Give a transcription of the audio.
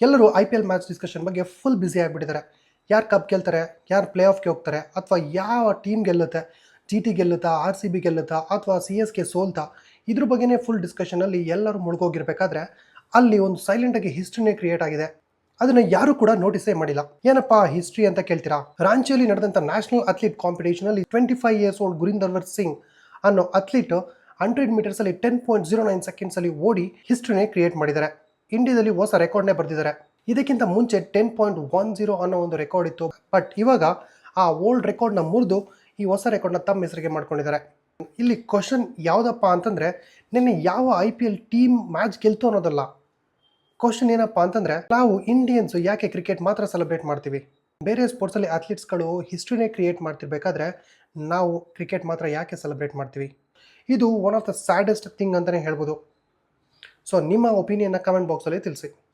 ಎಲ್ಲರೂ IPL match discussion ಬಗ್ಗೆ full busy ಆಗಿಬಿಟ್ಟಿದ್ದಾರೆ. ಯಾರು ಕಪ್ ಗೆಲ್ತಾರೆ, ಯಾರು ಪ್ಲೇ ಆಫ್ಗೆ ಹೋಗ್ತಾರೆ, ಅಥವಾ ಯಾವ ಟೀಮ್ ಗೆಲ್ಲುತ್ತೆ, GT ಗೆಲ್ಲುತ್ತಾ, RCB ಗೆಲ್ಲುತ್ತಾ, ಅಥವಾ CSK ಸೋಲ್ತಾ, ಇದ್ರ ಬಗ್ಗೆನೇ ಫುಲ್ ಡಿಸ್ಕಷನಲ್ಲಿ ಎಲ್ಲರೂ ಮುಳುಗೋಗಿರ್ಬೇಕಾದ್ರೆ ಅಲ್ಲಿ ಒಂದು ಸೈಲೆಂಟಾಗಿ ಹಿಸ್ಟ್ರಿನೇ ಕ್ರಿಯೇಟ್ ಆಗಿದೆ. ಅದನ್ನು ಯಾರು ಕೂಡ ನೋಟಿಸೇ ಮಾಡಿಲ್ಲ. ಏನಪ್ಪಾ ಹಿಸ್ಟ್ರಿ ಅಂತ ಕೇಳ್ತೀರಾ? ರಾಂಚಿಯಲ್ಲಿ ನಡೆದಂಥ ನ್ಯಾಷನಲ್ ಅಥ್ಲೀಟ್ ಕಾಂಪಿಟೇಷನ್ ಅಲ್ಲಿ 25 ಇಯರ್ಸ್ ಓಲ್ಡ್ ಗುರಿಂದರ್ವರ್ ಸಿಂಗ್ ಅನ್ನೋ ಅಥ್ಲೀಟ್ 100 ಮೀಟರ್ಸ್ ಅಲ್ಲಿ 10.09 ಸೆಕೆಂಡ್ಸ್ ಅಲ್ಲಿ ಓಡಿ ಹಿಸ್ಟ್ರಿನೇ ಕ್ರಿಯೇಟ್ ಮಾಡಿದ್ದಾರೆ. ಇಂಡಿಯಾದಲ್ಲಿ ಹೊಸ ರೆಕಾರ್ಡ್ನೇ ಬರೆದಿದ್ದಾರೆ. ಇದಕ್ಕಿಂತ ಮುಂಚೆ 10.10 ಅನ್ನೋ ಒಂದು ರೆಕಾರ್ಡ್ ಇತ್ತು. ಬಟ್ ಇವಾಗ ಆ ಓಲ್ಡ್ ರೆಕಾರ್ಡ್ನ ಮುರಿದು ಈ ಹೊಸ ರೆಕಾರ್ಡ್ನ ತಮ್ಮ ಹೆಸರಿಗೆ ಮಾಡ್ಕೊಂಡಿದ್ದಾರೆ. ಇಲ್ಲಿ ಕ್ವಶನ್ ಯಾವುದಪ್ಪ ಅಂತಂದ್ರೆ, ನಿನ್ನೆ ಯಾವ IPL ಟೀಮ್ ಮ್ಯಾಚ್ ಗೆಲ್ತು ಅನ್ನೋದಲ್ಲ. ಕ್ವಶನ್ ಏನಪ್ಪಾ ಅಂತಂದ್ರೆ, ನಾವು ಇಂಡಿಯನ್ಸ್ ಯಾಕೆ ಕ್ರಿಕೆಟ್ ಮಾತ್ರ ಸೆಲೆಬ್ರೇಟ್ ಮಾಡ್ತೀವಿ? ಬೇರೆ ಸ್ಪೋರ್ಟ್ಸಲ್ಲಿ ಅಥ್ಲೀಟ್ಸ್ಗಳು ಹಿಸ್ಟ್ರಿನೇ ಕ್ರಿಯೇಟ್ ಮಾಡ್ತಿರ್ಬೇಕಾದ್ರೆ ನಾವು ಕ್ರಿಕೆಟ್ ಮಾತ್ರ ಯಾಕೆ ಸೆಲೆಬ್ರೇಟ್ ಮಾಡ್ತೀವಿ? ಇದು one of the saddest thing ಅಂತಲೇ ಹೇಳ್ಬೋದು. ಸೊ ನಿಮ್ಮ ಒಪಿನಿಯನ್ನ ಕಮೆಂಟ್ ಬಾಕ್ಸಲ್ಲಿ ತಿಳಿಸಿ.